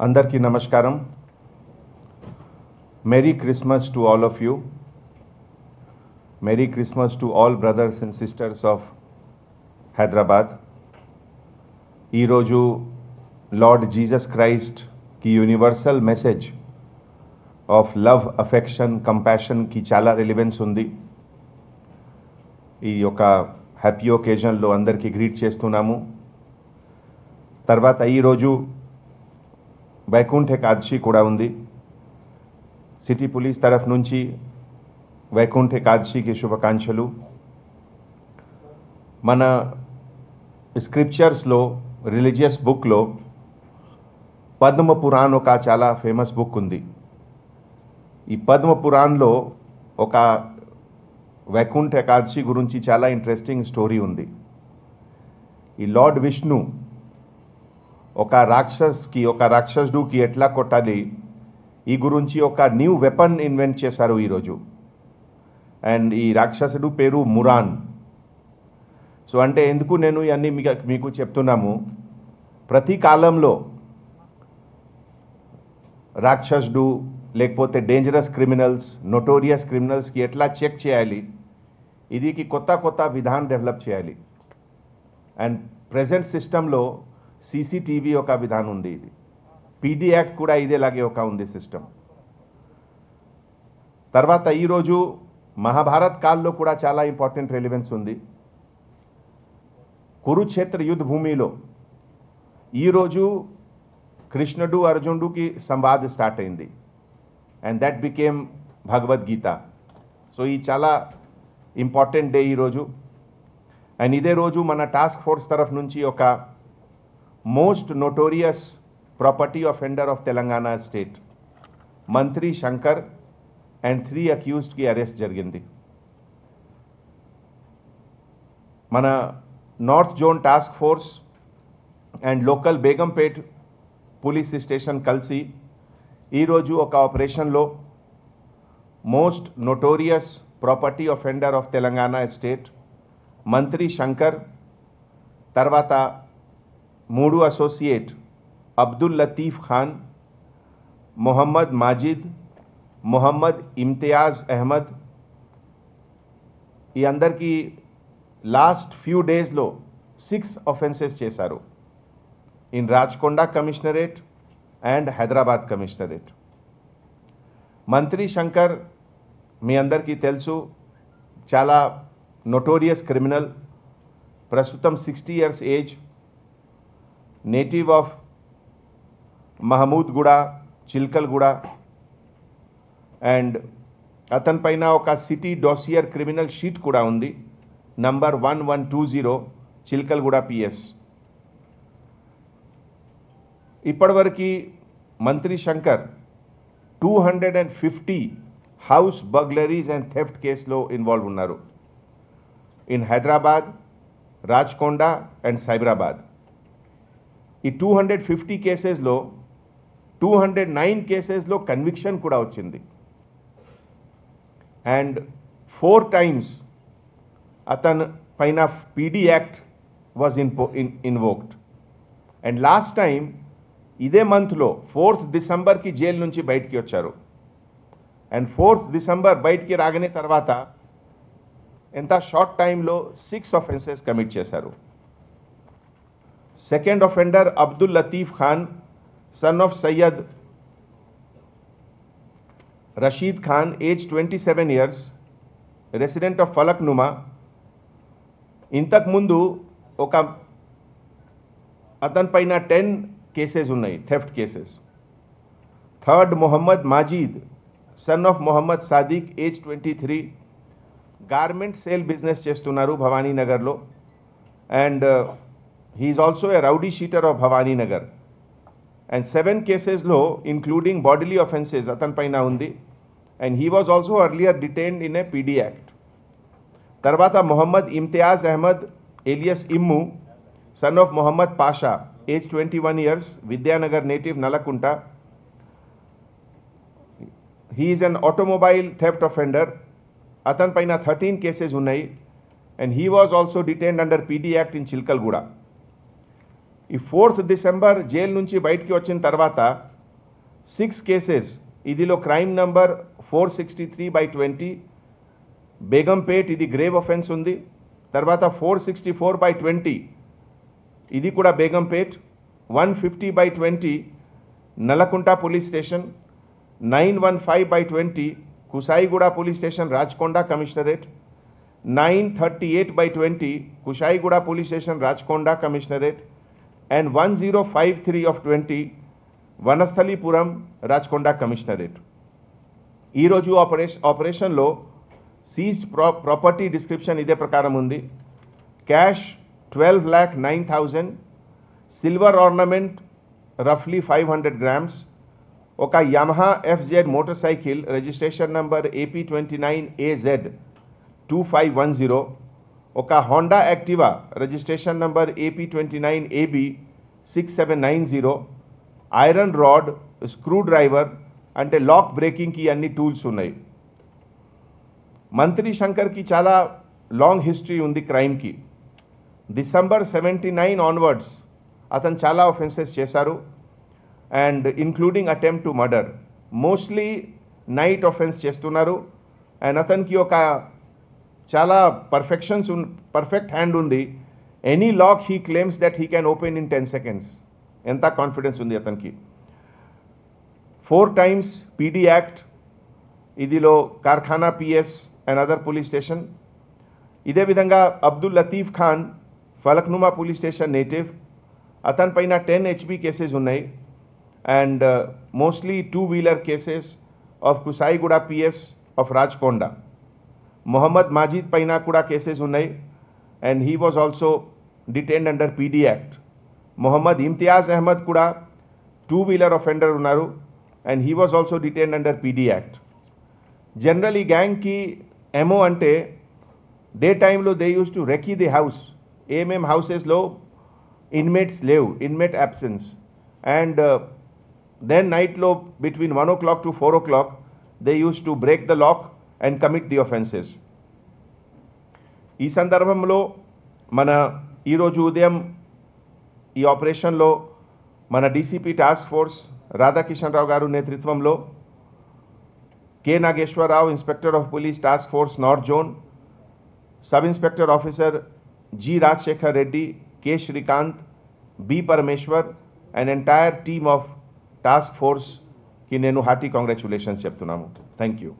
అందరికీ నమస్కారం. Merry Christmas to all of you. Merry Christmas to all brothers and sisters of Hyderabad. ఈరోజు lord Jesus Christ కి universal message of love, affection, కంపాషన్కి చాలా relevance ఉంది. ఈ యొక్క హ్యాపీ ఒకేజన్లో అందరికీ గ్రీట్ చేస్తున్నాము. తర్వాత ఈరోజు వైకుంఠ ఏకాదశి కూడా ఉంది. సిటీ పోలీస్ తరఫు నుంచి వైకుంఠ ఏకాదశికి శుభాకాంక్షలు. మన స్క్రిప్చర్స్లో, రిలీజియస్ బుక్లో పద్మ పురాణ్ ఒక చాలా ఫేమస్ బుక్ ఉంది. ఈ పద్మ పురాణ్లో ఒక వైకుంఠ ఏకాదశి గురించి చాలా ఇంట్రెస్టింగ్ స్టోరీ ఉంది. ఈ లార్డ్ విష్ణు ఒక రాక్షసుడికి ఎట్లా కొట్టాలి ఈ గురించి ఒక న్యూ వెపన్ ఇన్వెంట్ చేశారు ఈరోజు. అండ్ ఈ రాక్షసుడు పేరు మురాన్. సో అంటే ఎందుకు నేను ఇవన్నీ మీకు చెప్తున్నాము, ప్రతి కాలంలో రాక్షసుడు లేకపోతే డేంజరస్ క్రిమినల్స్, నోటోరియస్ క్రిమినల్స్కి ఎట్లా చెక్ చేయాలి, ఇదికి కొత్త విధానం డెవలప్ చేయాలి. అండ్ ప్రెజెంట్ సిస్టంలో CCTV ఒక విధానం ఉంది. ఇది PD యాక్ట్ కూడా ఇదేలాగే ఒక ఉంది సిస్టమ్. తర్వాత ఈరోజు మహాభారత్ కాల్లో కూడా చాలా ఇంపార్టెంట్ రిలివెన్స్ ఉంది. కురుక్షేత్ర యుద్ధ భూమిలో ఈరోజు కృష్ణుడు అర్జునుడికి సంవాదం స్టార్ట్ అయింది. And that became Bhagavad Gita. So ఈ చాలా ఇంపార్టెంట్ డే ఈరోజు. అండ్ ఇదే రోజు మన టాస్క్ ఫోర్స్ తరఫు నుంచి ఒక most notorious property offender of Telangana state, మంత్రి శంకర్ అండ్ 3 అక్యూజ్డ్కి అరెస్ట్ జరిగింది. మన north zone task force and local Begumpet police station కలిసి ఈరోజు ఒక ఆపరేషన్లో most notorious property offender of Telangana state మంత్రి శంకర్, తర్వాత 3 అసోసియేట్ అబ్దుల్ లతీఫ్ ఖాన్, మొహమ్మద్ మాజిద్, మొహమ్మద్ ఇమ్తియాజ్ అహ్మద్, ఈ అందరికీ లాస్ట్ ఫ్యూ డేస్లో 6 అఫెన్సెస్ చేశారు in Rachakonda commissionerate and Hyderabad commissionerate. మంత్రి శంకర్ మీ అందరికీ తెలుసు, చాలా నోటోరియస్ క్రిమినల్. ప్రస్తుతం 60 years age, native of Mahmudguda, Chilkalguda. And అతని పైన ఒక సిటీ డోసియర్ క్రిమినల్ షీట్ కూడా ఉంది, నంబర్ 1120 చిల్కల్గూడ PS. ఇప్పటివరకు మంత్రి శంకర్ 250 హౌస్ బర్గ్లరీస్ అండ్ థెఫ్ట్ కేసులో ఇన్వాల్వ్ ఉన్నారు ఇన్ హైదరాబాద్, రాచకొండ అండ్ సైబరాబాద్. ఈ 250 కేసెస్లో 209 కేసెస్లో కన్విక్షన్ కూడా వచ్చింది. అండ్ 4 times అతని పైన PD act was invoked. And last time ఇదే మంత్లో 4th డిసెంబర్కి జైలు నుంచి బయటికి వచ్చారు. అండ్ 4th డిసెంబర్ బయటికి రాగానే తర్వాత ఎంత షార్ట్ టైంలో 6 అఫెన్సెస్ కమిట్ చేశారు. Second offender Abdul Latif Khan, son of Syed Rasheed Khan, age 27 years, resident of Falaknuma. ఇంతకుముందు ఒక అతని పైన 10 కేసెస్ ఉన్నాయి, theft cases. Third Mohammed Majid, son of Mohammed Sadiq, age 23, garment sale business చేస్తున్నారు భవానీనగర్లో. And he is also a rowdy sheeter of Bhavani Nagar. And 7 casesలో including bodily offences అతని పైన ఉంది. And he was also earlier detained in a PD Act. తర్వాత Mohammed Imtiaz Ahmed alias Immu, son of Muhammad Pasha, age 21 years, Vidyanagar native, Nalakunta. He is an automobile theft offender. అతని పైన 13 cases ఉన్నాయి. And he was also detained under PD Act in Chilkalguda. ఈ 4th December jail నుంచి బయటికి వచ్చిన తర్వాత 6 cases ఇదిలో crime number 463/20 Begumpet ఇది గ్రేవ్ ఆఫెన్స్ ఉంది. తర్వాత 464/20 ఇది కూడా Begumpet. 150/20 Nallakunta police station. 915/20 Kushaiguda police station Rachakonda commissionerate. 938/20 Kushaiguda police station Rachakonda commissionerate. And 1053/20 Vanasthalipuram Rachakonda commissionerate. ఈరోజు ఆపరేషన్లో సీజ్డ్ ప్రాపర్టీ డిస్క్రిప్షన్ ఇదే ప్రకారం ఉంది. క్యాష్ 12,09,000, సిల్వర్ ఆర్నమెంట్ రఫ్లీ 500 grams, ఒక Yamaha FZ motorcycle registration number AP29AZ 2510, ఒక Honda Activa registration number AP29AB 6790, iron rod, screwdriver అంటే lock బ్రేకింగ్కి అన్ని టూల్స్ ఉన్నాయి. మంత్రి శంకర్కి చాలా లాంగ్ హిస్టరీ ఉంది క్రైమ్కి. డిసెంబర్ 79 ఆన్వర్డ్స్ అతను చాలా ఆఫెన్సెస్ చేశారు, and including attempt to murder. Mostly night offence చేస్తున్నారు. అండ్ అతనికి ఒక చాలా పర్ఫెక్ట్ హ్యాండ్ ఉంది. Any lock he claims that he can open in 10 seconds. ఎంత కాన్ఫిడెన్స్ ఉంది అతనికి. 4 times PD యాక్ట్ ఇదిలో Karkhana PS and other police station. ఇదే విధంగా Abdul Latif Khan Falaknuma police station native, అతని పైన 10 HB కేసెస్ ఉన్నాయి. And mostly 2-wheeler cases of Kushaiguda PS of Rachakonda. Mohammed Majid పైన కూడా కేసెస్ ఉన్నాయి, and he was also detained under PD act. Mohammad Imtiaz Ahmed కూడా 2-wheeler అఫెండర్ ఉన్నారు, and he was also detained under PD act. General ఈ గ్యాంగ్కి MO అంటే డే టైంలో they use to recce the house. ఏమేం హౌసెస్లో ఇన్మేట్స్ లేవు, ఇన్మేట్ అబ్సెన్స్, అండ్ దెన్ నైట్లో between 1 o'clock to 4 o'clock they use to break the lock and commit the offences. ఈ సందర్భంలో మన ఈరోజు ఉదయం ఈ ఆపరేషన్లో మన DCP టాస్క్ ఫోర్స్ రాధాకిషన్ రావు గారు నేతృత్వంలో K. Nageshwarrao, Inspector of Police Task Force North Zone, Sub Inspector Officer G. Rajshekhar Reddy, K. Shrikant, B. Parameshwar, an entire team of task force ki nenu hearty congratulations cheptunnamu. Thank you.